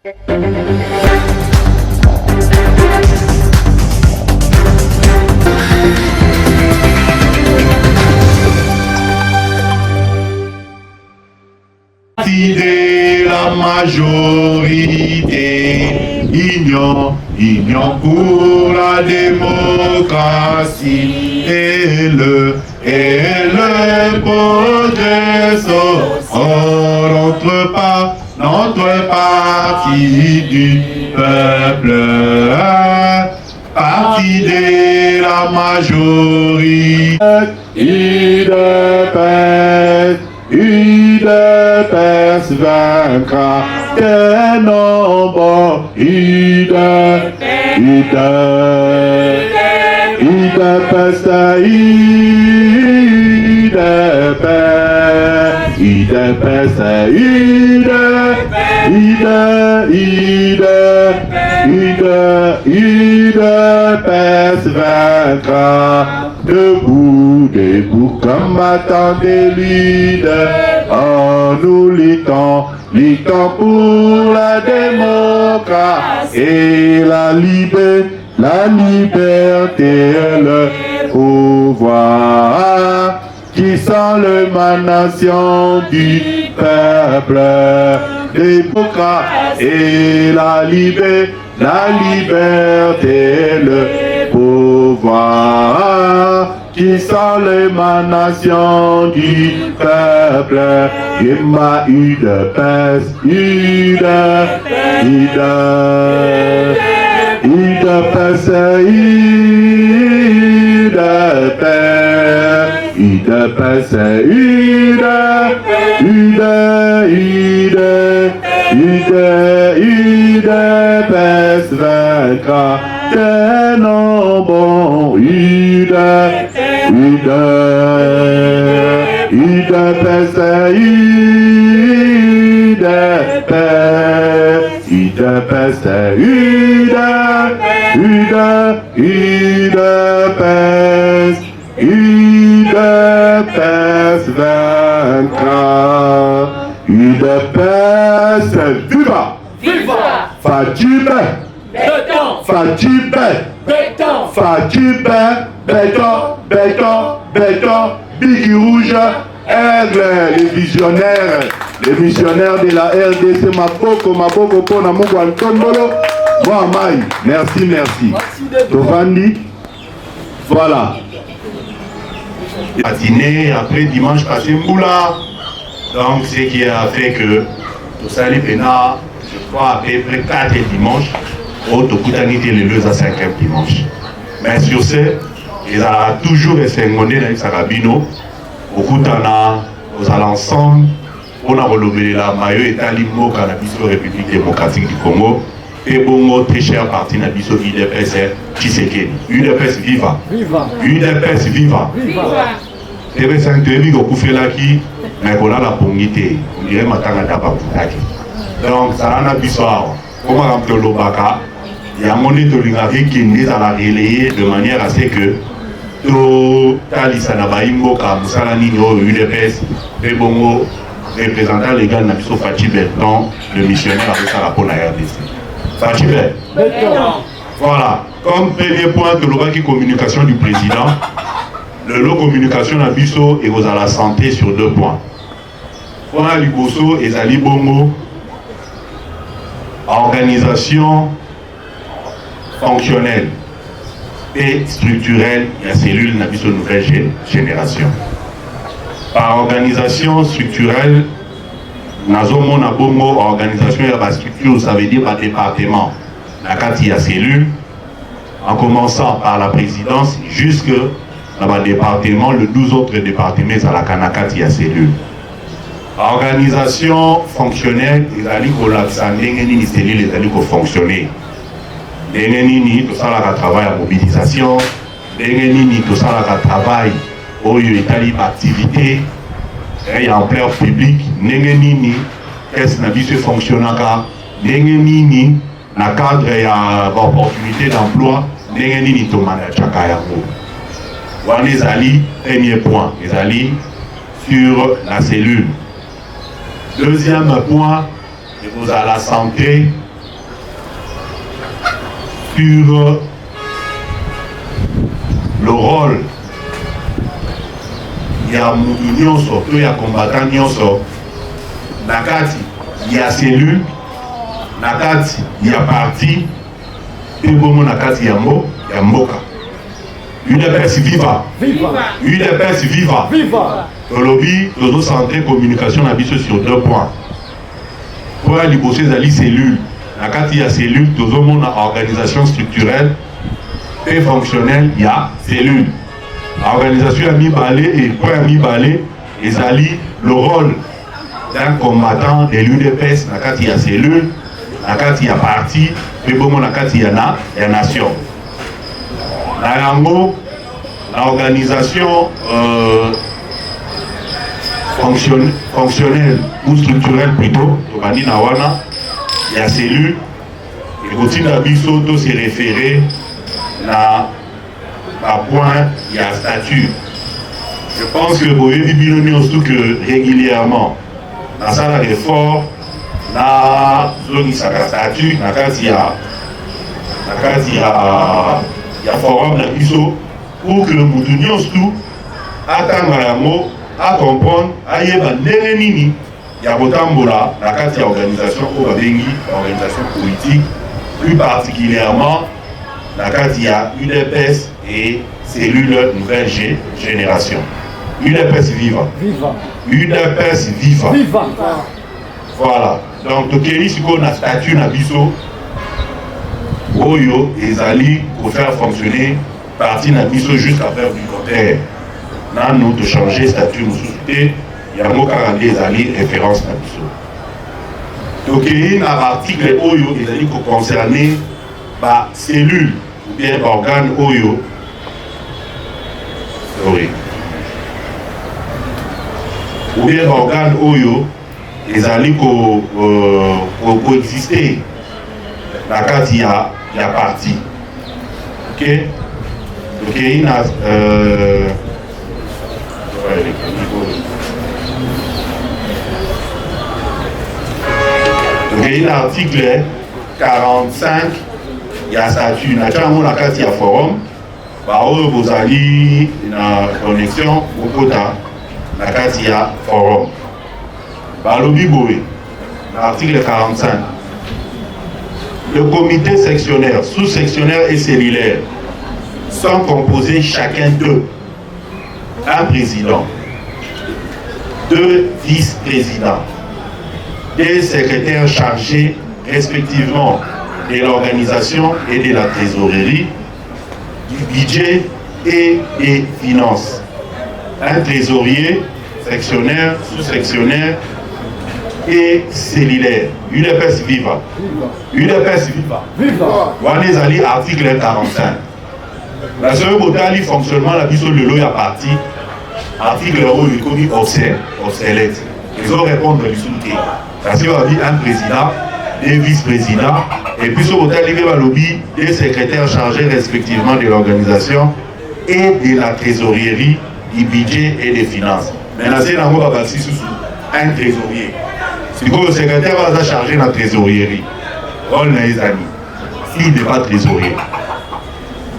De la majorité, union pour la démocratie et le progrès. On n'entre pas notre parti du peuple, parti de la majorité, UDPS vaincra tes nombres, UDPS, UDPS vaincra. Debout, combattants des leaders, en nous luttons pour la démocratie et la liberté, le pouvoir qui sont l'émanation du peuple. Démocratie et la liberté, le pouvoir qui sont l'émanation du peuple. Yema UDPS, UDPS vaincra tes nombres, UDPS, vaincra. UDPS, viva! Viva! Fadjibé! Béton! Fadjibé! Béton! Fadjibé! Béton! Biggie Rouge, Aigle, les visionnaires, les missionnaires de la RDC, Maboko, Pona, Mouguan, Tombolo, Mohamai, merci. Tovandi, voilà. Matinée, après dimanche passé, Mboula. Donc, ce qui a fait que tout ça, les pénards, je crois, à peu près 4 dimanches, au Tokutanité, les 2 à 5e dimanche. Mais sur ce, ils ont toujours essayé dans les Sarabino, beaucoup aux ensemble, on a relevé la maillot et Talimo, Cannabis République démocratique du Congo, et bon, très cher parti Nabiso UDPS, Tshisekedi. UDPS viva! UDPS viva! TV 5 TV, au Koufelaki, mais voilà la pongité, on dirait Matanga Dabakutaki. Donc, ça a un abisoir, comme on a Lobaka, il y a un monde de l'ingénieur qui est à la relayer de manière à ce que tout Talisa Nabaïmbo, Kamusalani, UDPS, Rebongo, représentant légal Nabiso Fadjibé, donc le missionnaire avec ça pour la RDC. Fadjibé. Voilà. Comme premier point de l'Obaki communication du président, le lot communication Nabiso et vous à la santé sur 2 points. Point Liboso et Zali Bongo, organisation fonctionnelle et structurelle de la cellule Nabiso nouvelle génération. Par organisation structurelle, Nazomo Nabongo, organisation et la structure, ça veut dire par département, la carte cellule, en commençant par la présidence jusque dans le département, le 12 autres départements à la Kanakati à cellule. Organisation fonctionnelle, les alliés qui ont cellule, les alliés qui ont fonctionné. Tout ça, là, travail à mobilisation, tout ça, là, travail où il y a une activité, il y a un plaire public, qu'est-ce que fonctionne dans le cadre de l'opportunité d'emploi, les alliés, premier point, les alliés sur la cellule. Deuxième point, vous à la santé sur le rôle. Il y a Nyonso, il y a combattant Nyonso, Nakati, il y a cellule, Nakati, il y a parti, et bon Nakati, il y a Mboka. UDPS viva. UDPS viva. Le lobby, le santé communication a mis sur 2 points. Pour les bosser les cellules, Nakati, il y a cellule, tout le monde a organisation structurelle et fonctionnelle, il y a cellule. L'organisation a mis balai et point a mis balai et Zali le rôle d'un combattant de l'UDPS, Nakati y a cellule, Nakati y a parti, et bon Nakati y a nation. Narango, l'organisation fonctionnelle ou structurelle plutôt, il y a cellule, et continue à bisoto se référer à point, il y a statut. Je pense que vous avez vu surtout que régulièrement, dans sa réforme, na zone saka statut, na kati ya forum na biso pour que mutu nyonso atanga yango a comprendre ayeba ndenge nini ya kotambola na kati ya organisation oyo babengi organisation politique, plus particulièrement na kati ya UDPS et cellule nouvelle génération. UDPS viva. UDPS viva. Voilà. Donc, tokeli siko na statut na biso oyo ezali pour faire fonctionner parti na biso jusqu'à faire du contraire. Nanu de changer statut nous société, yango karande ezali référence na biso. Tokeli na article oyo ezali ko concerner ba cellule ou bien organe oyo. Oui. Ou bien organe oyo ezali coexister na kati ya parti. Ok? Ok, il y a l'article 45, il y a statut, na kati ya forum, vous allez na connexion au quota, na kati ya forum. L'article 45. Le comité sectionnaire, sous-sectionnaire et cellulaire sont composés chacun d'eux. Un président, 2 vice-présidents, 2 secrétaires chargés respectivement de l'organisation et de la trésorerie, du budget et des finances. Un trésorier, sectionnaire, sous-sectionnaire et cellulaire. UDPS viva. UDPS viva. Voilà les article 45. La seule botali fonctionnement la biso de l'eau à parti. Article où il est commis obsolète. Ils ont répondu à l'utilité. Parce qu'il y a un président, 2 vice-présidents, et puis ce botali va lobby des secrétaires chargés respectivement de l'organisation et de la trésorerie, du budget et des finances. Maintenant, c'est un trésorier. Si le secrétaire va charger la trésorerie, on les amis. S'il n'est pas trésorier.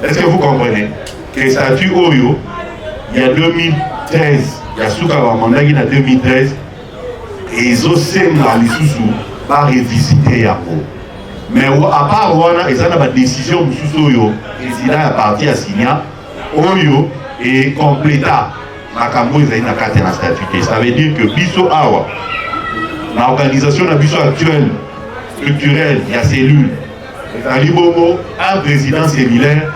Est-ce que vous comprenez que le statut Oyo, il y a 2013, il y a Souka Wamanda qui a 2013, et ils ont sénat les sous-sous par révisiter Yako. Mais à part Wana, ils ont une décision de sous-sous, le président a parti à Signa, Oyo et compléta. Makambo ils ont un statut. Ça veut dire que Bisso Awa, l'organisation de Bisso actuelle, structurelle, il y a cellule. Un président cellulaire,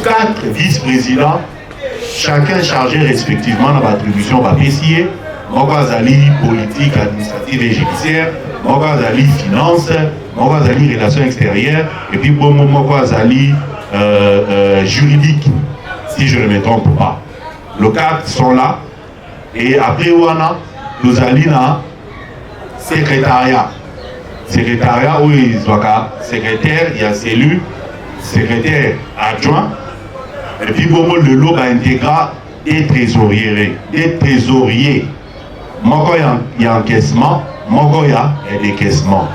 4 vice-présidents, chacun chargé respectivement dans l'attribution de PCA, Mogazali politique, administrative et judiciaire, Mogazali finance, Mogazali relations extérieures, et puis Mogazali juridique, si je ne me trompe pas. Les 4 sont là, et après Ouana, nous allons dans secrétariat. Secrétariat où il y a secrétaire, il y a cellule, secrétaire adjoint, et puis bon, le lot va intégrer des trésoriers. Des trésoriers. Moko il y a encaissement, Moko il y a décaissement.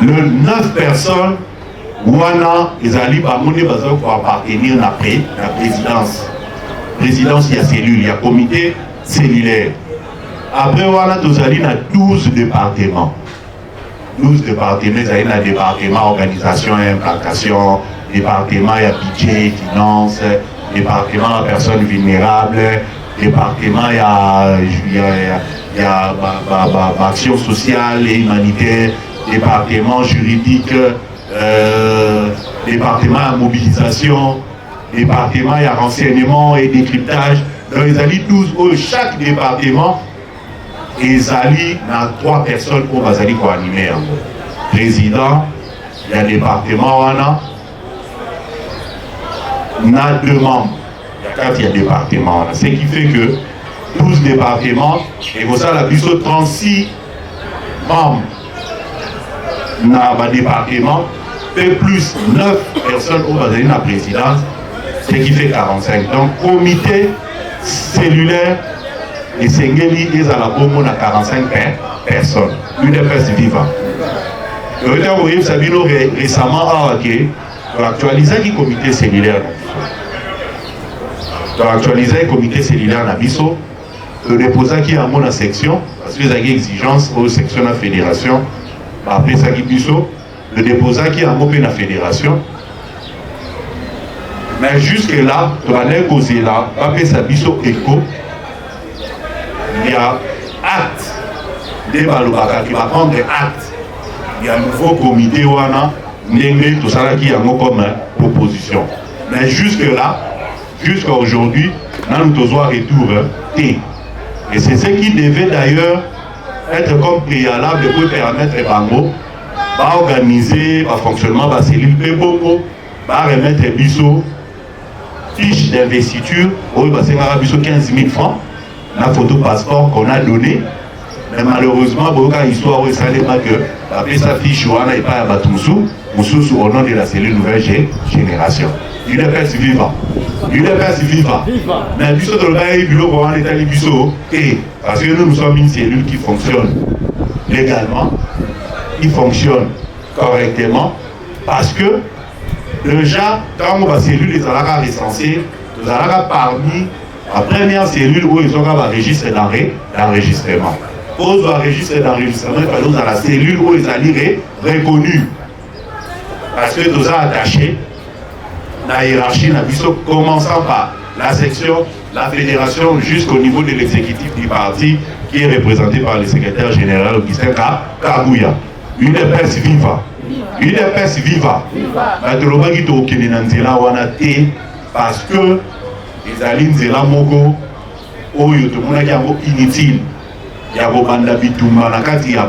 Le 9 personnes Wana, les alliés, pour appartenir à la présidence. Présidence, il y a cellule, il y a comité cellulaire. Après, wana, tous alliés, il y a 12 départements. 12 départements, il y a un département organisation et implantation, département, il y a budget, finance, département, personnes vulnérables, département, il y a action sociale et humanitaire, département juridique, département à mobilisation, département à renseignement et décryptage. Donc, ils allaient 12, chaque département, ils allaient dans 3 personnes pour aller animer. Président, il y a département, on a 2 membres. Il y a département. Ce qui fait que 12 départements, et vous savez, la plus 36 membres dans le département, et plus 9 personnes au bas de la présidence, ce qui fait 45. Donc, comité cellulaire et Sengeli est à la bombe à 45 personnes. Une personne vivante. Vous voyez, Sabino récemment pour actualiser le comité cellulaire. Pour actualiser le comité cellulaire dans Bisso, le déposant qui est en mon section, parce que les exigences aux sections de la fédération, après ça qui Bisso, le déposant qui est en mon la fédération. Mais jusque-là, on va négocier là, après ça Bisso écho, il y a acte de Balobaka qui va prendre acte. Il y a un nouveau comité wana, Ndenge, tout ça qui est comme proposition. Mais jusque-là, jusqu'à aujourd'hui, nous avons besoin de retour. Et c'est ce qui devait d'ailleurs être comme préalable pour permettre Bango d'organiser le fonctionnement de la cellule Pébongo, de remettre Bisso fiche d'investiture, où il va se 15 000 francs, la photo passeport qu'on a donné. Mais malheureusement, il y a une histoire où il ne pas que après sa fiche, on n'a pas à Batumsou, au nom de la cellule nouvelle génération. Il est perçu vivant. Il est perçu vivant. Mais Bisso de l'Obaï, Bilo, on est allé Bisso. Et parce que nous sommes une cellule qui fonctionne légalement, qui fonctionne correctement, parce que déjà, quand la cellule est recensée, nous allons parmi la première cellule où ils ont un registre d'enregistrement. Pour le registre d'enregistrement, il fallait dans la cellule où ils allaient reconnus. Parce que nous avons attaché la hiérarchie, commençant par la section, la fédération, jusqu'au niveau de l'exécutif du parti qui est représenté par le secrétaire général Augustin Kabouya. Une épaisse viva. Une épaisse viva. Parce que les alliés Nzela Mogo, inutile. Il y a Bobanda Bitumba, il y a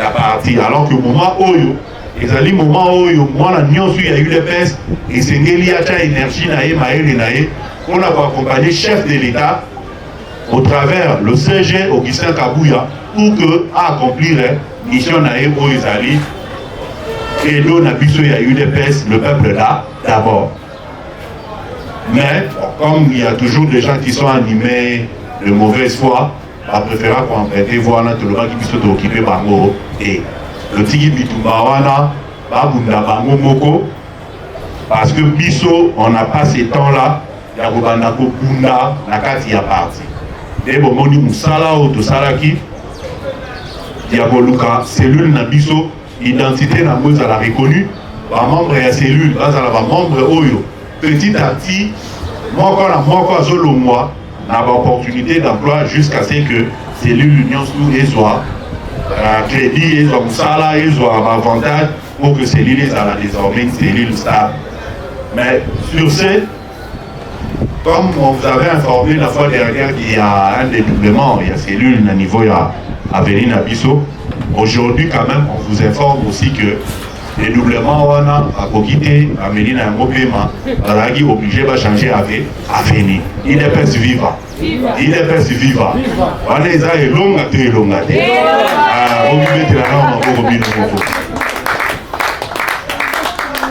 parti. Alors que au moment où il y a eu les pèses, et c'est qu'il y a énergie on a accompagné le chef de l'État au travers le CG Augustin Kabouya pour que accomplir la mission où ils allaient. Et là, il y a eu des pèses, le peuple là d'abord. Mais comme il y a toujours des gens qui sont animés de mauvaise foi, on préfère qu'on prête voir tout le monde qui puisse s'occuper bango et le tigi bitumbawana babunda bango moko parce que biso on n'a pas ces temps là ya kobanda ko bunda na kati ya parti et bon moni musala ou to salaki ya koluka cellule na biso identité na moza la reconnue ba membre ya cellule bazala ba membre oyo petit à petit moko azolongwa n'a pas opportunité d'emploi jusqu'à ce que cellule l'union sous soit crédit et soit salaire et soit avantage pour que cellule soit désormais une cellule stable. Mais sur ce, comme on vous avait informé la fois dernière qu'il y a un dédoublement, il y a cellule à niveau à venir à Bisso, aujourd'hui quand même on vous informe aussi que le dédoublement on a quitté à venir à un gros paiement, on est obligé de changer à venir. Il est pas vivant. Il est pas vivant. On est là et long à te long à te. On va mettre la norme pour bien le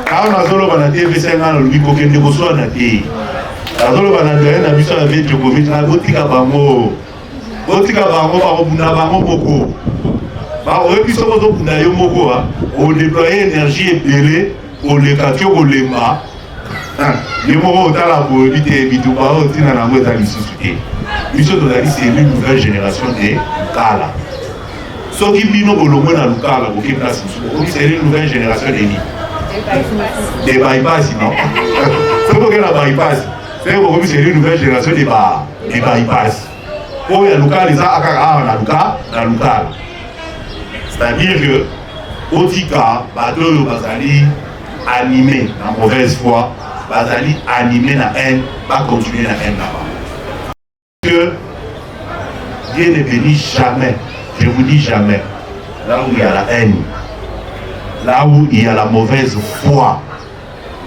quand on a solo on a TV 5 ans le micro qui ne reçoit na te. La solo on a donné na biso avec Djokovic na botika bango ba bunda bango moko. Ba o biso ko bunda yo moko on déployer énergie et belé olekatio olemba les mots dans la bonité bituba otina na ngweza lisusuke biso tozali c'est une nouvelle génération de kala soki bino bolongwe na lukala boki place lisusu c'est une nouvelle génération de ni de bypass non c'est pour que la bypass c'est une nouvelle génération de bypass pour ya lukala les aka na lukala c'est-à-dire que otika bato bazali animé en mauvaise foi, bazali animé na haine, pas continuer na haine là-bas. Que Dieu ne bénit jamais, je vous dis jamais, là où il y a la haine, là où il y a la mauvaise foi,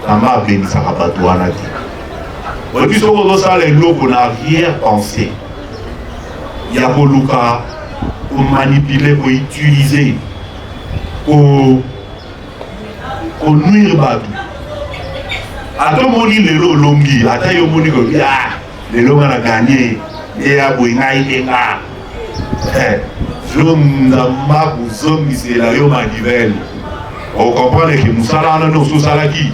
Kama béni Sarabatoana dit. Et puis, ce ça les lots qu'on n'a rien pensé. Il y a pour Luka, pour manipuler, pour utiliser, pour nuire Badou. Attends, mon île, le longi, attends, yo moni ko le long a gagné, et a bouingaï et a. Zom na mabu, zom c'est la yo manivelle. On comprend que Moussala n'a sous salaki.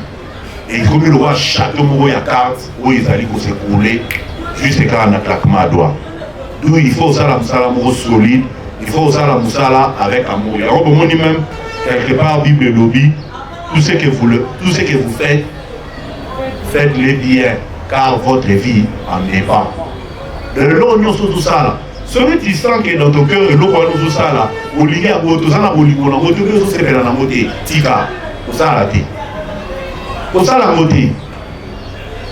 Et comme il voit château mou ya carte, où ils allaient se couler, juste quand on a claquement à doigt. D'où il faut ça la Moussala mou solide, il faut ça la Moussala avec amour. Il y a un moment même, quelque part, Bible lobby. Tout ce que vous faites, faites-le bien, car votre vie en dépend. De l'eau, sur tout ça là. Serait-il sans que dans ton cœur, l'eau, nous tout ça là, vous liguez à vous, tout ça là, vous liguez à vous, tout ça là, vous liguez tika, tout ça là, tout ça là, vous liguez.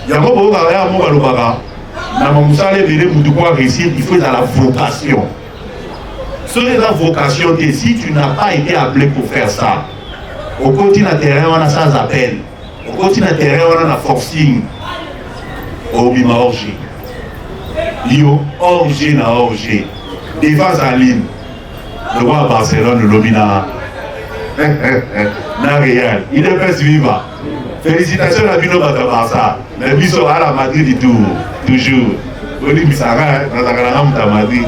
Il y a un peu de carrière, moi, le baga. Dans mon salaire, vous devez réussir, il faut dans la vocation. Serait la vocation, si tu n'as pas été appelé pour faire ça, au continent terrain, on a sans appel. Au continent terrain, on a forcing. Au bima orgé. Yo, orgé na orgé. Défense en ligne. Le roi à Barcelone, le lobby na Real. Il est pas suivant. Félicitations à Bino Barça. Mais Biso à la Madrid du tout. Toujours. Oli Bissara, dans la grande Madrid.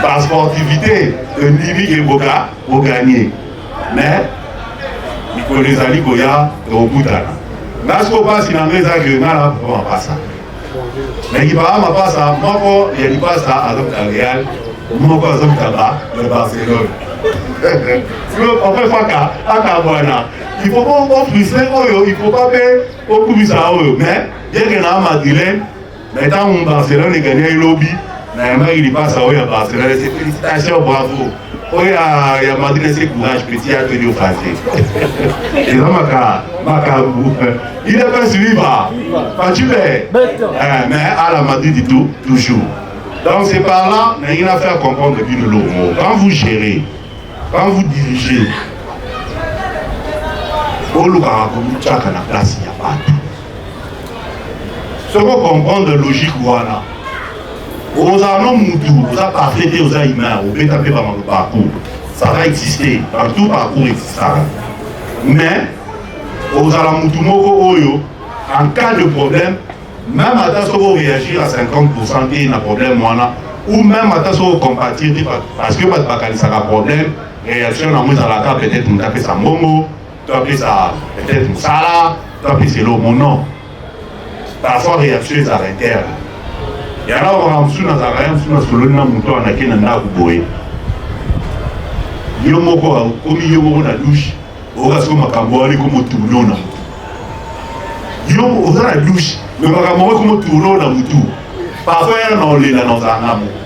Par sportivité, le Nibi et Boga, pour gagner. Mais, il faut les alliés Goya et au Boutana. Parce qu'on passe, il en a que on n'a pas ça. Mais il va pas ça, moi, il n'y a pas ça à Real, moi, le Barcelone. On fait pas à Kawana. Il ne faut pas frustrer, il ne faut pas faire beaucoup de ça. Mais, bien que dans Madeleine, maintenant, Barcelone est gagné le lobby. Il passe à Barcelone. Félicitations, bravo. Il y a Madeleine, c'est courage, petit à tenir au français. Et là, il n'est pas suivi par mais à la Madrid du tout, toujours. Donc c'est par là, il y a une affaire à comprendre depuis le lot. Quand vous gérez, quand vous dirigez, au Luka, comme tu as la place, il n'y a pas tout. Ce qu'on comprend de logique, voilà. Aux armes moutou, aux parfaits, aux humains, aux bêta-pés par le parcours, ça va exister, dans tout parcours existant. Mais, aux armes moutou, en cas de problème, même à ce qu'on réagir à 50% il y a un problème, ou même à ce qu'on compatir, parce que ça a un problème, réaction à moi, peut-être on appelle ça Momo, tu appelles ça peut-être Moussala, tu appelles ça mon nom. Parfois, réaction est à l'interne. Et alors, on a un sous-na Zaraïm, sous-na Solona, Mouto, on a qu'un anda Boé. Yomoko, comme Yomoko na douche, on va se makamboa, comme tournon na Moutou. Yomoko, on a la douche, mais makamboa comme tournon na Moutou. Parfois, il y a un olé dans un amour.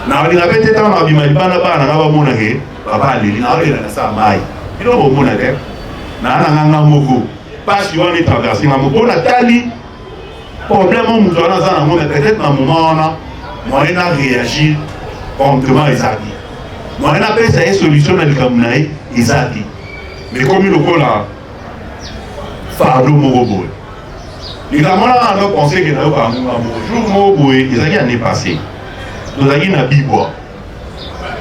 Na oli na peut-être on a bimali bana bana na ba mona ke, papa leli na oli na sa mai. Il doit mona de. Na na moko. Parce qu'on est traversé na moko na tali. Problème au mouton dans un moment, mais peut-être dans un moment, moyen à réagir promptement et ça dit. Moyen à faire ça une solution dans le Cameroun et ça dit. Mais comme il le colle là, fardeau morobo. Les Camerounais ont pensé que nous avons un jour morobo et ils ont année passée. Nous avons une Bibois.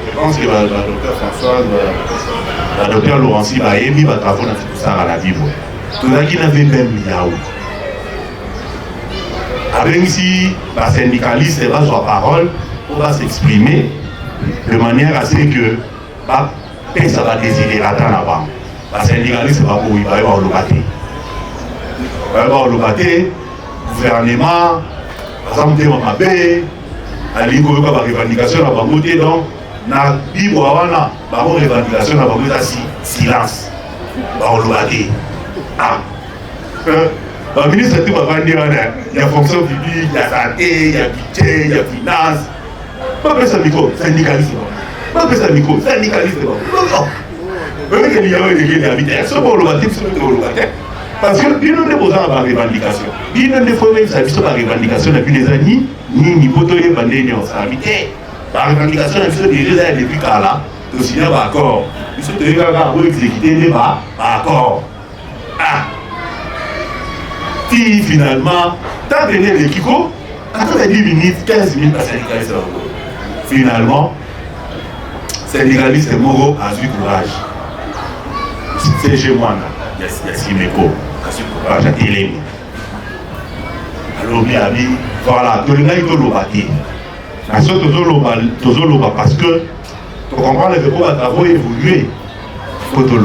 Je pense que la docteur Françoise, la docteur Laurencie Baémi va travailler dans tout ça à la Bibois. Nous avons une 20 milliards. Avec ici, la syndicaliste va sur la parole, on va s'exprimer de manière à ce que ça va désider là-bas. Les syndicalistes, ils vont le battre. Ils vont le battre. Gouvernement, par exemple, Mabé, à l'Igo, il y a des revendications à Bagoté, donc, na Bibo, il y a des revendications à Bagoté, silence. Ils vont le battre. Ah. Le ministre de il y a fonction publique, il y a santé, il y a budget, il y a finance. Pas que ça micro, syndicaliste. Pas que ça micro, syndicaliste. Même que l'IA est réalité, c'est pour le battre, c'est pour le battre. Parce que bien on est posant par revendication. Bien on est formé, ça vise par revendication depuis des années, ni potoyer bandé ni on s'habite. Par revendication, il faut déjà depuis là, de signer par accord. Il faut tenir à exécuter les par accord. Ah! Puis finalement, tant que les Kiko, après 10 minutes, 15 minutes, la syndicaliste finalement, syndicaliste Moro a eu courage. C'est chez moi, il y a Simeko, a eu courage à Télémi. Alors, voilà, tout le monde est bâti. Parce que, pour comprendre que le travail évolué, il faut le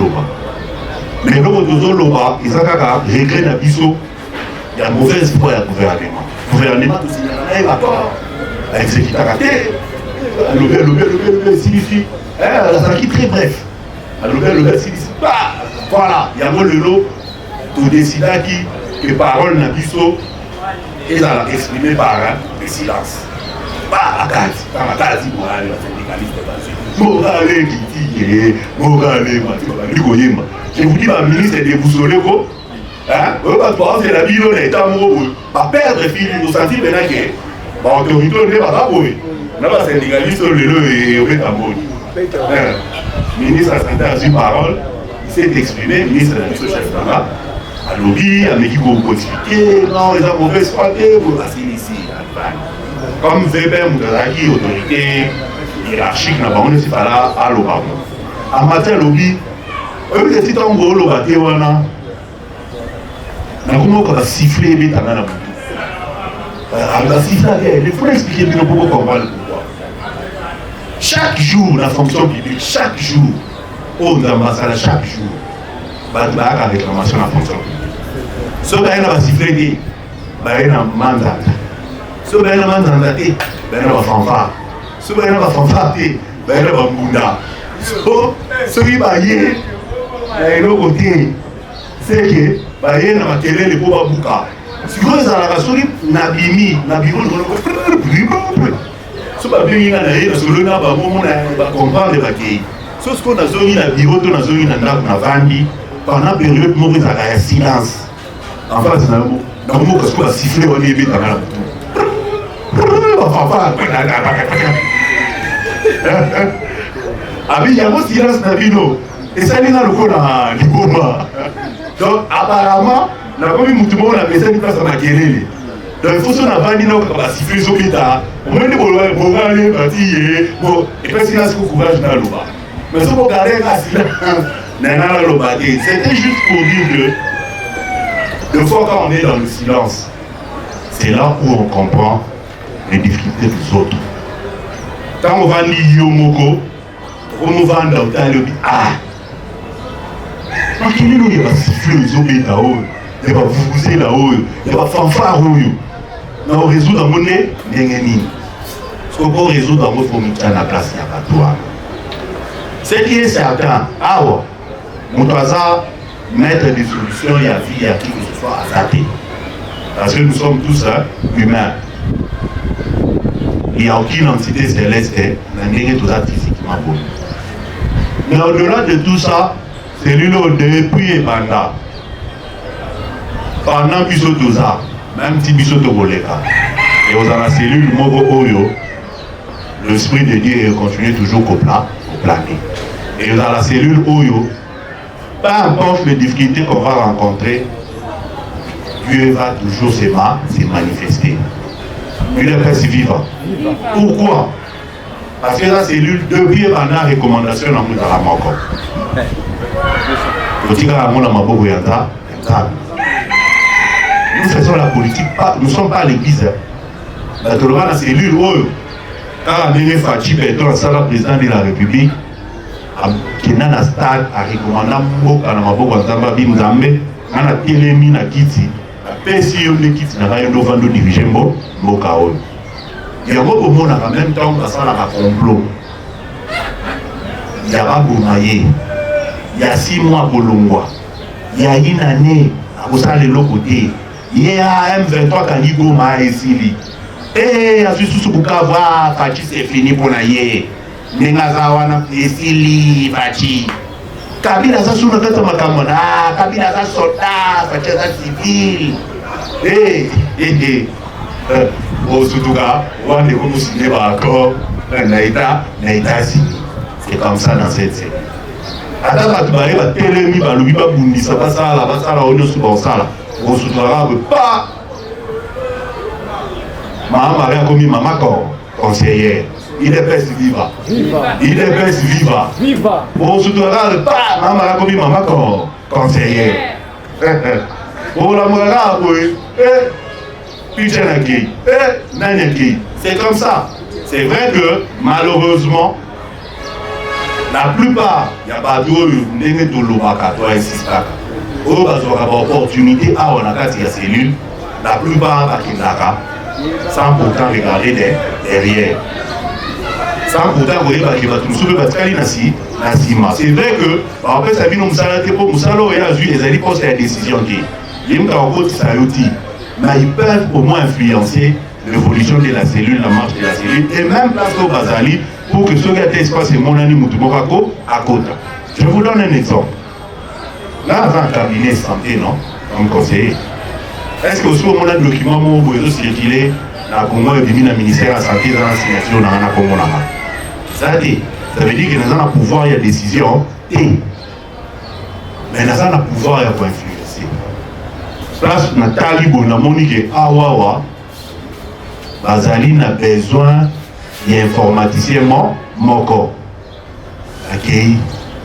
mais le Tozoloba, ils ont réglé la biseau. Il y a mauvaise foi à gouvernement. Le gouvernement, tout ça, il va pas. Exécuter la terre. Le signifie. Ça qui très bref. Le signifie. Voilà, il y a un lot de décider que parole n'a biseau et ça l'a exprimé par le silence. Pas à case. Quand la case, il va aller à Morale qui dit, Morale, je vous dis, ma ministre est déboussolée, c'est la vie, on est amoureux. Ma perdre fille, vous sentez maintenant que l'autorité n'est pas là. On n'a pas syndicaliste, et on est amoureux. Le ministre de la Santé a eu parole, il s'est exprimé, le ministre de la Mission chef d'État, à lobby, à l'équipe pour expliquer, non, ils ont mauvaise santé, vous passez ici, comme Weber Moutazaki, autorité hiérarchique, n'a pas on pas là à l'Obama. En matière lobby, eux, les titres en gros, l'Obama, on va siffler, mais t'en as la on va siffler, il faut expliquer bien pourquoi comprendre le pouvoir. Chaque jour, la fonction publique, chaque jour, on a chaque jour, il y a une réclamation de la fonction publique. Ce qu'il y a siffler, il y a un mandat. Ce qu'il y a un mandat, il y a un fanfare. Ce qu'il y a un fanfare, il y a un bunda. Ce qui va y aller, de l'autre côté, c'est que il y a un makelele pour babuka. Si vous avez la raison, nabimi, nabimo, ce que bien a d'ailleurs, ce que l'on a comprendre les bagailles. Ce qu'on a zoni na bureau, on a zoni na vandi pendant la période où il y a un silence. En face, dans le mot qu'on a sifflé, on est vite dans la il y a un silence dans Vino. Et ça, il y a le coup dans Liboma. Donc, apparemment, on a mis tout le monde à la maison, il passe à ma querelle. Donc, il faut que la vanille n'a sifflé sur l'État. Au moins, il faut aller partir. Et puis, il y a ce courage dans l'Oba. Mais ce qu'on garde, c'était juste pour dire que, des fois, quand on est dans le silence, c'est là où on comprend les difficultés des autres. Quand on va lire Yomoko, on va dans le temps, il va siffler les autres là-haut, il va vous là-haut, il va fanfare là-haut. On résout dans mon nez, ce qu'on peut résoudre dans votre famille, à la place, il n'y a pas de toi. Ce qui est certain, on doit mettre des solutions, il y a vie, il y a qui que ce soit à zater. Parce que nous sommes tous humains. Il n'y a aucune entité céleste qui n'est tout ça physiquement bon. Mais au-delà de tout ça, c'est lui depuis et pendant Biso Toza, même si Biso Toboleka, et aux la cellule Mogo Oyo, l'Esprit de Dieu continue toujours au planer. Et dans la cellule Oyo, peu importe les difficultés qu'on va rencontrer, Dieu va toujours se manifester. Il est presque vivant. Pourquoi? Parce que la cellule, depuis pendant la recommandation, on a la mort. Nous faisons la politique, nous ne sommes pas à l'église. La cellule, quand on a fait Fachi Béton, le président de la République, kena na stade a recommanda mboka na maboko nzamba bimzambe ngana telemi na kiti pesi yo ne kiti na bayo ndovando diriger mboka oyo yango bomona en même temps basala ba complot ya baboma ye ya 6 mois kolongwa ya une année akosala eloko te ye a M23 kangi goma esili asususu bukava faci c'est fini mpona ye ndenge aza wana esili faci Kabila aza suna kata makambo na Kabila aza soldat faci aza civil osutuka wande komusine baaccord na États-Unis. C'est comme ça dans cette série. Ata bato baye batelemi balobi babundisa basala oyo nyonso baosala osutuka pa Maman Maria a commis maman conseillère. Il est peste viva. Il est peste viva. Viva. Bon, surtout pas maman Maria a commis maman conseillère. Bon, la Maria, puis c'est comme ça. C'est vrai que malheureusement, la plupart, il y a pas de l'obaka, toi insiste. Au bas de l'opportunité à on a quatre cellules, la plupart à Kinaka. Sans pourtant regarder derrière. Sans pourtant regarder c'est vrai que, après ça vient nous s'arrêter pour nous salons et les alliés posent la décision qui mais ils peuvent au moins influencer l'évolution de la cellule, la marche de la cellule, et même place au Bazali pour que ce gars espace et mon ami Moutouborako à côté. Je vous donne un exemple. Là, dans un cabinet santé, non, comme conseiller. Est-ce que aussi au moment de document où vous avez circulé dans le Congo et le ministère de la Santé dans la signature dans le Congo? Ça veut dire que nous avons le pouvoir et la décision, mais nous avons le pouvoir et la influencer. Place Nathalie Bonamoni qui Awawa, Bazali a besoin d'informaticien moko. Accueilli,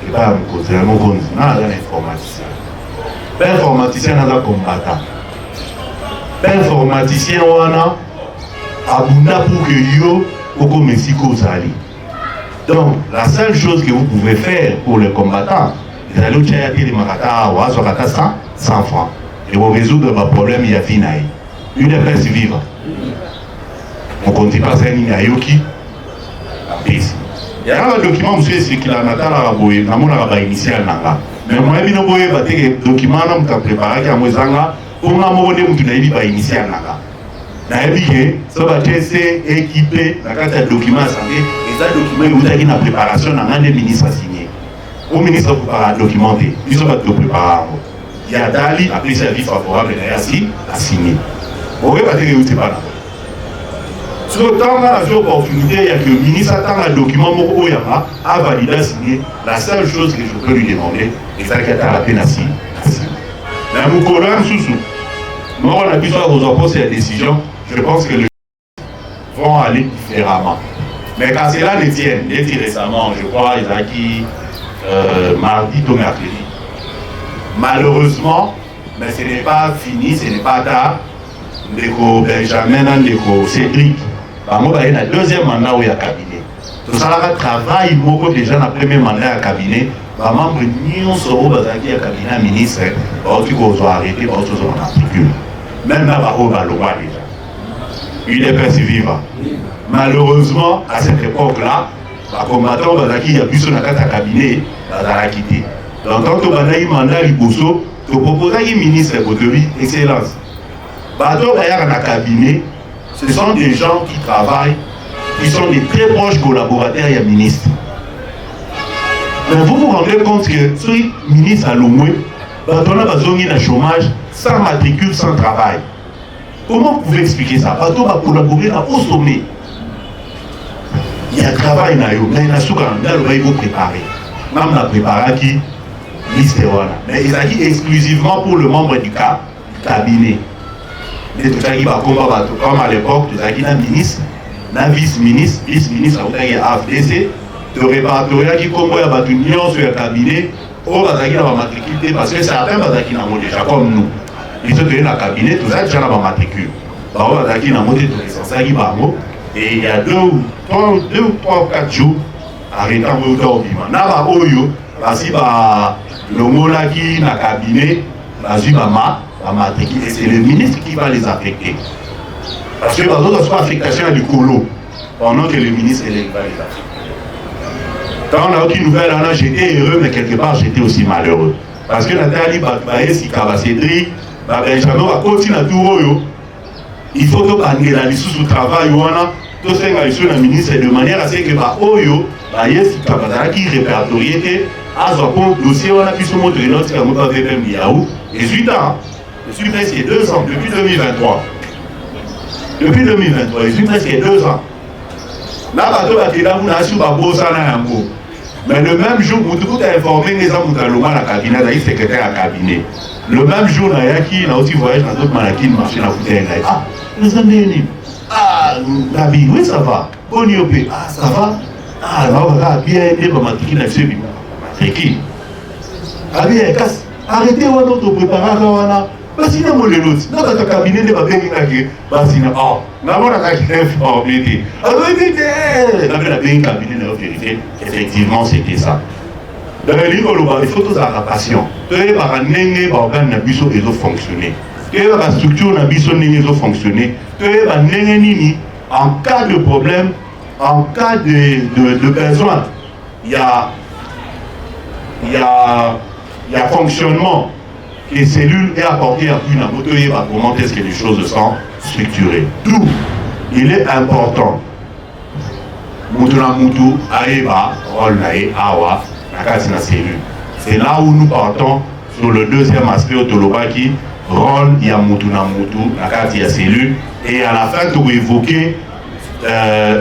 et pas mon côté, mon compte, non, l'informaticien. L'informaticien n'a pas combattant. L'informaticien wana abunda pour que yo oko mesiko zali. Donc la seule chose que vous pouvez faire pour les combattants, c'est d'aller au Tchayati de Makata ou à 100 francs et vous résoudre le problème il y a finaï. Une espèce vive. On ne compte pas ça ni à Yoki. Il y a un document monsieur c'est qu'il a natal à Raboye, na mon araba initial nanga. Mais moi je ne boye ba te document nam ka préparer ka mwezanga. Pour moi, je suis initié à Naga. Je suis équipé dans le document santé. Et ça, document, vous avez une préparation dans un ministre à signer. Au ministre pour documenter. Ils sont pas de préparer. Il y a Dali, après c'est avis favorable, à signer. Vous voyez, vous n'êtes pas là. Sur le temps, là, l'opportunité, il y a que le ministre attend un document à valider, à signer. La seule chose que je peux lui demander, c'est ça qu'il y a à la peine à signer. Mais nous connaissons sous-sous. Nous, on a pu faire vos opposés à la décision. Je pense que les gens vont aller différemment. Mais quand cela les tienne, dès récemment, je crois, ils ont acquis mardi ou mercredi. Malheureusement, mais ce n'est pas fini, ce n'est pas tard. Ndeko Benjamin, Ndeko Cédric, moi, il y a un deuxième mandat où il y a cabinet. Tout ça, là, travail, moi, déjà, dans le premier mandat à cabinet. Membre Nyon Soro Bazaki a cabinet ministre, qui ont arrêté, en articule. Même là, déjà. Il est perçu vivant. Malheureusement, à cette époque-là, les combattants Bazaki a pu son cabinet, Bazara quitté. Donc, quand on a eu mandat Liboso, tu proposes un ministre de excellence. Bateau d'ailleurs dans le cabinet, ce sont des gens qui travaillent, qui sont des très proches collaborateurs et ministres. Mais vous vous rendez compte que ce ministre à l'Omoué, on a besoin d'un chômage sans matricule, sans travail. Comment vous pouvez expliquer ça? Bateau va collaborer au sommet. Il y a un travail, mais il y a un soukran, il faut préparer. Même la préparer qui liste. Mais il s'agit exclusivement pour le membre du cabinet. Comme à l'époque, il y a un ministre, un vice-ministre, il y a un AFDC. De répertorier qui comme il y a une union sur le cabinet, au Bazaki dans la matricule, parce que certains Bazaki n'ont déjà comme nous. Ils sont dans le cabinet, tout ça déjà dans la matricule. Bazaki n'a monté tout ça, et il y a 2 ou 3 ou 4 jours, arrêtant au Bima. Naba Oyo, Basi ba longolaki na cabinet, bazui matriki, et c'est le ministre qui va les affecter. Parce que les autres sont affectation à du colo, pendant que le ministre va les affecter. Quand on a aucune nouvelle, j'étais heureux, mais quelque part j'étais aussi malheureux. Parce que Nathalie Baye, Cédric, Benjamin va continuer à tout. Il faut que la licence au travail, tout ça le ministre de manière à ce que Oyo, qui répertorié, à ce dossier, on a pu se montrer notre VPM Yaou. Et suite à, je suis presque 2 ans, depuis 2023. Depuis 2023, je suis presque 2 ans. Là, mais le même jour, vous avez informé les gens dans le cabinet, le secrétaire à cabinet. Le même jour, il y a aussi voyage dans d'autres maladies, marché dans le ah, les amis, ah, Nabi, oui, ça va. Boniopé, ah, ça va. Ah, on va bien aider pour matriquer dans ce bim. Matriquer. Ah, bien, casse. Arrêtez, on va nous préparer. Parce que dans le cabinet, il va bien gagner. Parce que, oh, nous avons informé. Alors, il cabinet, vérifier. Effectivement, c'était ça. Dans le livre, il faut tous avoir la passion. Il y a un organe qui a fonctionné. Il y a une structure qui a fonctionné. Il y a un en cas de problème, en cas de besoin, il y a fonctionnement. Les cellules est apportées à une moto et comment est-ce que les choses sont structurées. D'où il est important. C'est là où nous partons sur le deuxième aspect autolobaki, rôle ya mutu na mutu, nakati ya cellule, et à la fin tu évoquer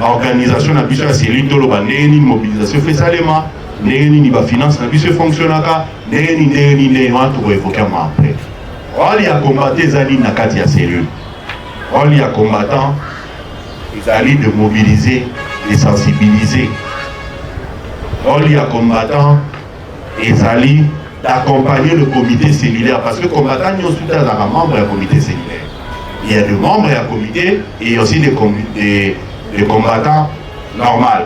organisation na biso ya cellule toloba ndeni mobilisation fait salema. Ni ba finance na biso fonctionnaka ni on to évoquer moi après. Rôle ya combattre zali na kati ya cellule. Rôle ya combattant ils de mobiliser, de sensibiliser. Rôle ya combattant ils d'accompagner le comité cellulaire parce que combattant nous sommes des membres du comité cellulaire. Il y a des membres du comité et aussi des combattants normaux.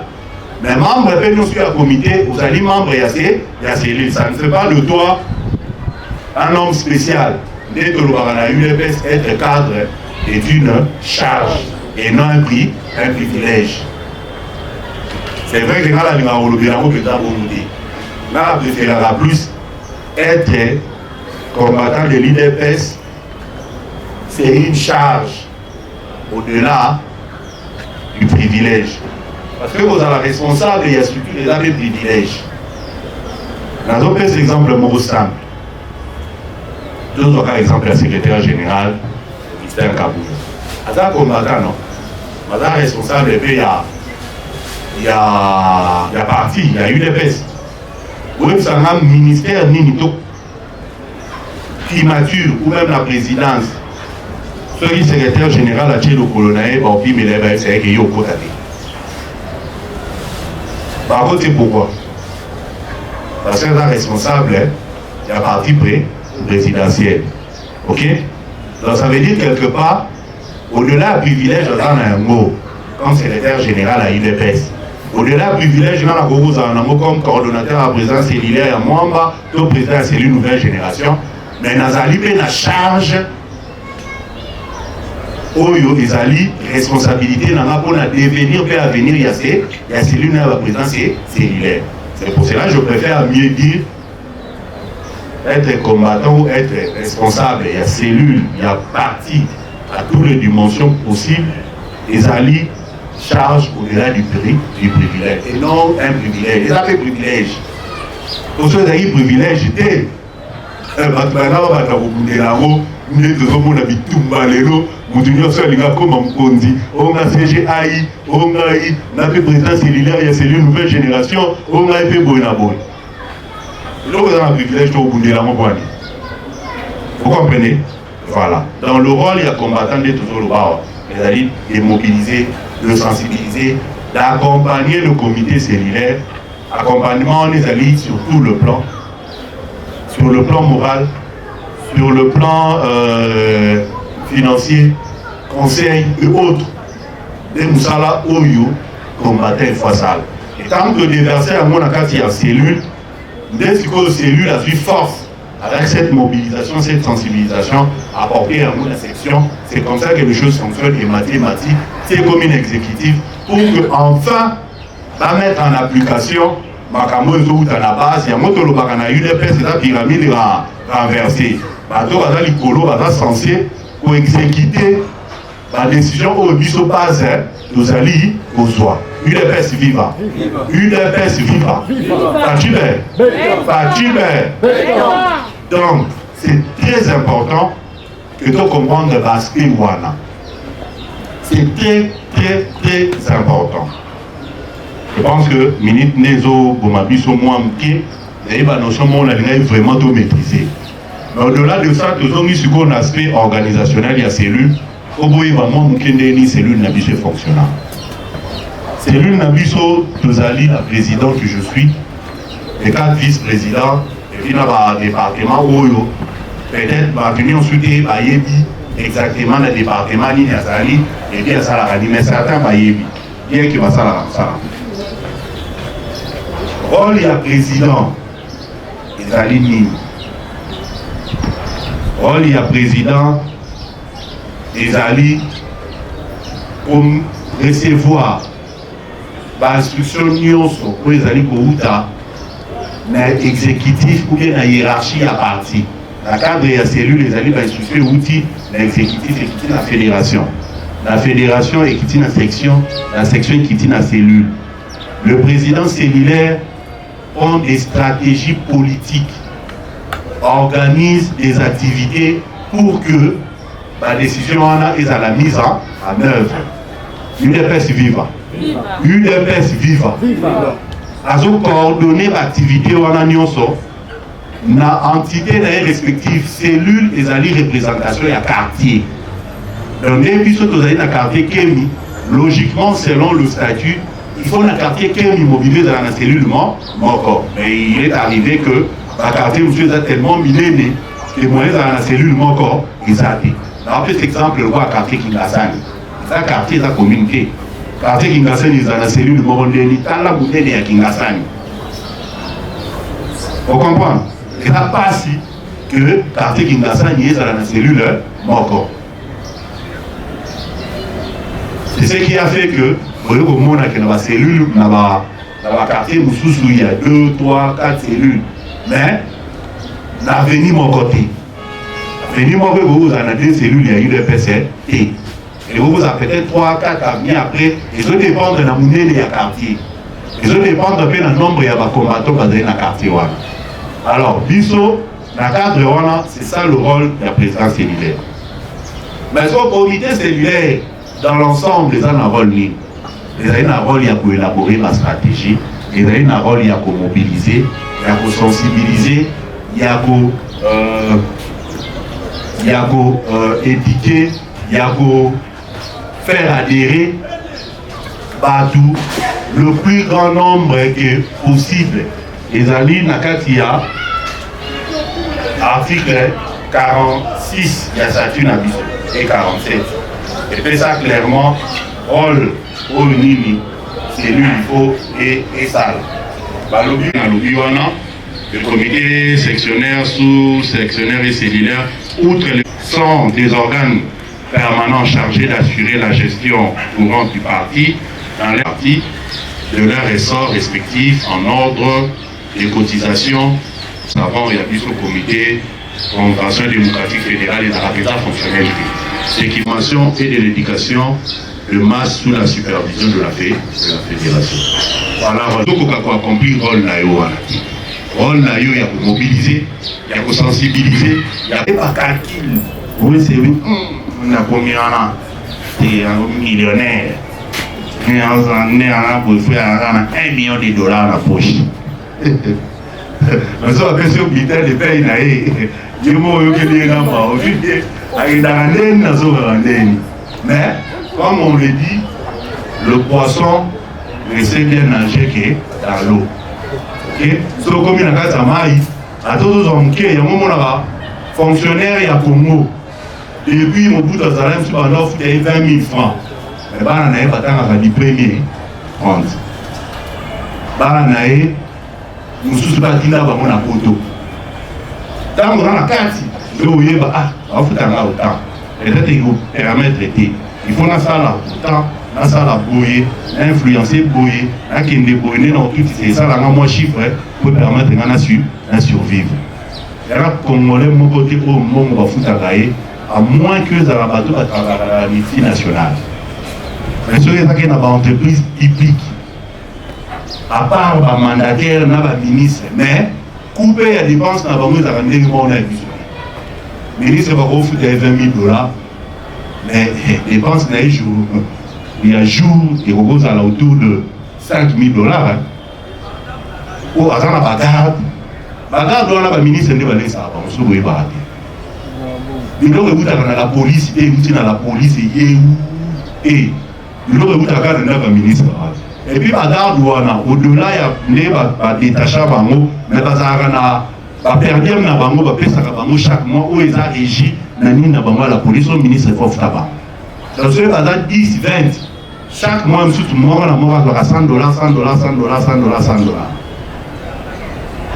Mais membre peut nous suivre à comité, vous allez membre et à cellule. Ça ne fait pas de toi un homme spécial. Dès que l'UDPS être cadre est une charge et non un privilège. C'est vrai que quand la préférera plus être combattant de l'UDPS, c'est une charge au-delà du privilège. Parce que vous êtes responsable, il y a surtout des amis privilèges. Dans un petit exemple, mon simple. Je vous donne exemple le secrétaire général, Mr. Kabou. À un combattant, non. À un responsable, il y a parti, il y a UDPS. Vous avez un ministère, qui mature, ou même la présidence. Ce qui est secrétaire général à Tchélo Colonel, mais c'est qu'il y a au côté. Par contre, c'est pourquoi? Parce que là, responsable, il y a parti présidentiel. Ok? Donc ça veut dire quelque part, au-delà du privilège, on a un mot, comme secrétaire général à UDPS. Au-delà du privilège, on a un mot comme coordonnateur à président cellulaire à Mwamba, tout président de la cellule nouvelle génération. Mais dans la charge, Oyo, ils ont responsabilité dans la devenir et à venir, il y a cellule de la présidence cellulaire. C'est pour cela que je préfère mieux dire être combattant ou être responsable. Il y a cellule, il y a parti à toutes les dimensions possibles. Ils ont charge au-delà du privilège et non un privilège. Ils ont fait privilège. Pour ceux qui ont privilège, c'était Moutounio Solinga comme Mkondi, on a CGAI, on a fait président cellulaire, il y a cellule nouvelle génération, on a fait Bonaboy. Donc vous avez un privilège de vous dire la Mouani. Vous comprenez? Voilà. Dans le rôle, il y a combattant de toujours le bas. C'est-à-dire de mobiliser, de sensibiliser, d'accompagner le comité cellulaire. Accompagnement, on est allé sur tout le plan. Sur le plan moral, sur le plan financier, conseil et autres. Des Moussala Oyo combattaient une fois sale. Et tant que déverser à mon acati en cellule, dès que cellule a su force avec cette mobilisation, cette sensibilisation apportée à nous la section. C'est comme ça que les choses fonctionnent et mathématiques, c'est comme une exécutive pour que enfin va mettre en application Makamozo ou à la base, il y a moto le bakana UDP, c'est la pyramide renversée. Bateau va dans l'icolo, va censé pour exécuter la décision au biso base, nous allons au soir. UDPS viva. UDPS viva. Fatime. Donc, c'est très important que tu comprennes le basket Wana. C'est très, très, très important. Je pense que Minute Nezo, Bomabiso, Mouamki, et la notion on a vraiment tout maîtrisé. Mais au-delà de ça, nous avons mis sur un aspect organisationnel, il y a cellule. Au bout, il y a une cellule Nabiso fonctionnelle. Cellule Nabiso, nous allons la présidente que je suis, les 4 vice-présidents, et puis dans le département Oyo, peut-être, va venir ensuite, exactement le département Niazali, et bien ça la mais certains va bien qu'il va ça la rôle, il y a président, Ezali Nini. Rôle, il y a président, Ezali, comme recevoir l'instruction nyonso, pour Ezali Kouta, dans l'exécutif ou bien dans la hiérarchie à parti. Dans le cadre de la cellule, Ezali va instruction outil, l'exécutif et la fédération. La fédération est dans la section est dans la cellule. Le président cellulaire prend des stratégies politiques, organise des activités pour que la décision est à la mise en œuvre. UDPS viva. UDPS viva. Azo coordonner l'activité en nyonso na entité respective cellule et ali représentation à quartier. Donc depuis ce que vous avez dans quartier Kemi, logiquement selon le statut, il faut un quartier Kemi mobilisé dans la cellule mort. Mais il est arrivé que le quartier monsieur a tellement milléné que moi dans la cellule mort ils a été. Dans cet exemple le voit quartier Kingasani. Ça quartier ça communiqué. Quartier Kingasani dans la cellule mort ndeni tant la bouteille à Kingasani. Vous comprenez? Et ça passe que quartier Kingasani est dans la cellule mort. C'est ce qui a fait que vous voyez comment dans la cellule, dans le quartier, il y a 2, 3, 4 cellules. Mais, dans l'avenir, mon côté. L'avenir, mon côté, vous avez 2 cellules, il y a eu des PCT. Et vous avez peut-être 3, 4 avenues après. Ils ont dépendre de la monnaie de quartier. Ils ont dépendre de la nombre de combattants dans le quartier. Alors, Bisso, dans le cadre, c'est ça le rôle de la présidence cellulaire. Mais son comité cellulaire, dans l'ensemble, ils ont un rôle libre. Ils ont un rôle pour élaborer la stratégie, ils ont un rôle pour mobiliser, pour sensibiliser, pour éduquer, pour faire adhérer partout le plus grand nombre que possible. Ils ont dit Nakatia, article 46, il y a statut et 47. Et fait ça clairement, rôle au Nini, c'est lui, il faut et sale. Le comité sectionnaire, sous-sectionnaire et cellulaire, outre les sont des organes permanents chargés d'assurer la gestion courante du parti, dans les partis de leurs ressorts respectifs en ordre des cotisations. Avant, il y a plus au comité Convention démocratique fédérale et de la capital fonctionnelle. L'équipement et de l'éducation de masse sous la supervision de la fédération. Voilà, donc on a accompli le rôle là. Le rôle là, il y a pour mobiliser, il y a pour sensibiliser, il y a pas calcul. Oui, c'est oui. On a combien de millionnaire. On a pour faire $1 million dans la poche. Nous sommes bien sûr militaires de pays. Mais comme on le dit, le poisson ne sait bien nager que dans l'eau. Ce comme il y a un Samaï, à tous les hommes qui y a un moment fonctionnaire et à Congo. Depuis mon bout de Zalem, sur un offre, il y a 20 000 francs. Mais il n'y a pas de premier compte. Il nous sommes pas dit là bas mon apoto tant on a la carte le voyez bah on fait un autant et là il faut permettre traiter il faut na ça là autant na ça là boyer influencer boyer na kende boyer dans tout c'est ça là moi chiffre pour permettre de survivre. Il y a un Congolais mon côté au monde va foutre à moins que les bateaux à travers la multinationale. Mais ceux qui ont une entreprise publique, à part les mandataires, les ministres, mais couper les dépenses dans les le ministre va foutre 20 000 $, mais les dépenses il y a jour, il repose à l'autour de 5 000 $. Ou à la bagarre. Bagarre doit la ministre de la ça on se voit pas. Il doit vous dans la police et vous dans la police et il doit vous dans la ministre. Et puis bagarre doit au-delà il y a des détachements bango mais bagarre na perdre na bango ba pesa ka bango chaque mois où ils a régi na ni na bango la police au ministre faut taba. Donc c'est bagarre 10 20 chaque mois monsieur tout le monde na mort à $100 $100 $100 $100 $100.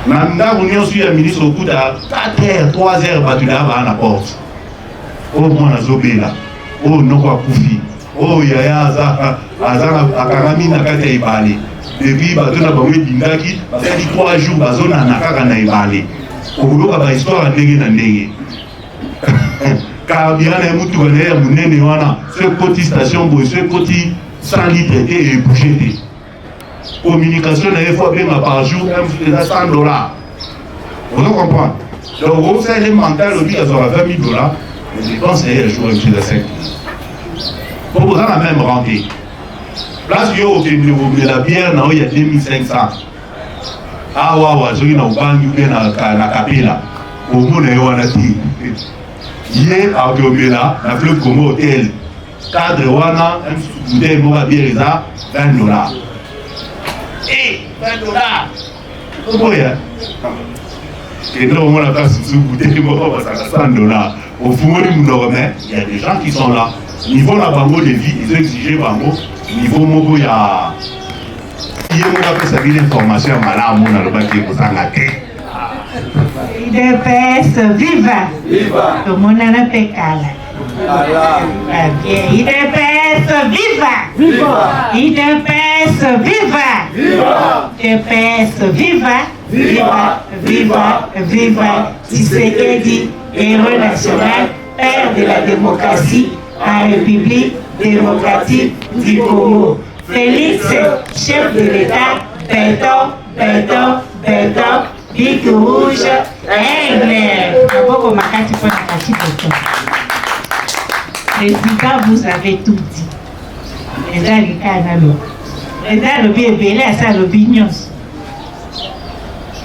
Nanda union sur le ministre au coup de 4h, 3h, battu là à la porte. Oh, moi, Zobela. Oh, non, quoi, Koufi. Oh, Yaya, Azana, Akarami, Nakata, Ibale. Depuis, battu na Bamé Dindaki, parce qu'il y a 3 jours, Bazona, Nakaka, na Ibale. Au boulot, il y a une histoire à Ndege, na Ndege. Car bien, il y a un moutou, il y a un moutou, ce côté station, ce côté 100 litres et bouché. Communication une fois bien par jour, même $100. Vous comprenez? Donc, vous savez, les mentales, il y a 20 000 $. Les dépenses, c'est un jour, monsieur de 5 000. Pour vous la même rentrée. Place où il y a la bière, il y a 2500. Ah, ouais, je suis dans le banc, je suis dans la capilla. Au monde, il y a un petit. Hier, à Biomela, la fleuve comme hôtel. Cadre, wana, un bouteille, moi, bière, $20. Et $20. Pourquoi? Et non, on a pas sous-bouté, $100. Au fond, il y a des gens qui sont là. Niveau la bango de vie, ils ont exigé bango. Niveau mogo, il y a. Il y a une information malade, on a le bac qui est pour s'engager. IDPS, viva! Viva! Tout le monde a un pécale. IDPS, viva! Viva! IDPS, viva! Viva! IDPS, viva! Viva! Viva! Viva! Tshisekedi, héros national, père de la démocratie en République démocratique du Congo. Félix, chef de l'État, béton, béton, béton, Big Rouge, aigle. D'abord, Makati pour la Kati béton. Président, vous avez tout dit. Les gens, les canaux. Les gens, le bien belé, ça, le bignon.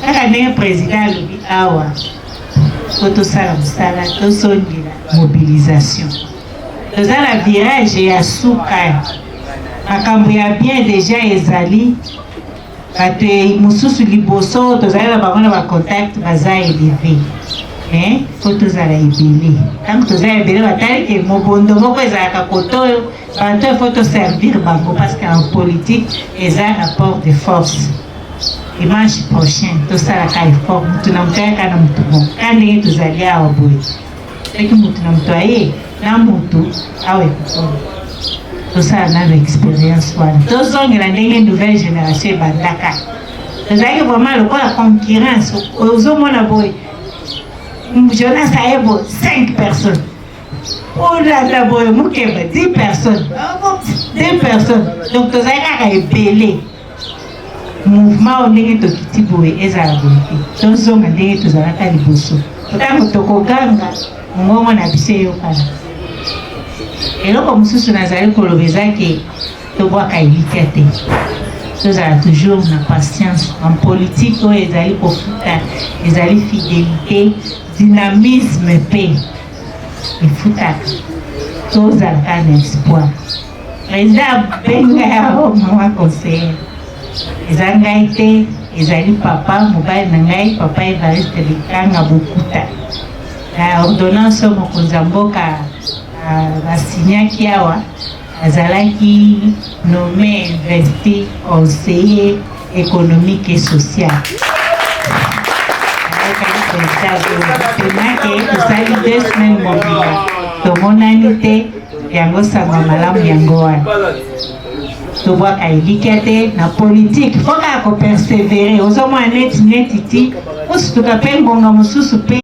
Quand on est président, le bien, awa. Tout ça, tout ça, mobilisation. Nous avons la virage et à Souka. Makambo ya bien déjà ezali. Ate mususu liboso, tous allons avoir un contact, baza élevé. Faut tous aller ébélé. Tant que tous allez ébélé, batali que mobondo moko ezalaka koto, bato faut te servir bango parce qu'en politique, ils ont un rapport de force. Dimanche prochain, tout ça la caille fort, mutu na mtoya kana mutu bon. Quand les tous allez à Oboy, c'est que mutu na mtoya na mutu awe kuto. Tout ça a une expérience. Tous sont une nouvelle génération bandaka. Vous avez vraiment le quoi la concurrence. Aux hommes on a beau. Jonas a eu 5 personnes. Oh là là boy, Moukeba 10 personnes. 2 personnes. Donc vous avez un belé. Mouvement on est au Kitiboé et Zaraboté. Tous sont allés tous à la Caliboso. Quand on ganga, on a bissé au Canada. Et là, comme si on avait que tu vois qu'il y a nous avons toujours la patience. En politique, ils allaient pour ils allaient fidélité, dynamisme, paix. Et foutak. Tous avaient un espoir. Président Benga, moi conseiller. Ils ont été, ils allaient papa, mobile nangai, papa Evariste Likanga Bokuta. La ordonnance Mokonzamboka. Basinyaki awa azalaki nommé investi conseiller économique et social. tosali 2 semaines mobila tomonani te yango sango malamu yango wana tobwaka elikya te na politike foka kopersevere ozomwana neti ti mosusu toka mpe ngonga mosusu mpe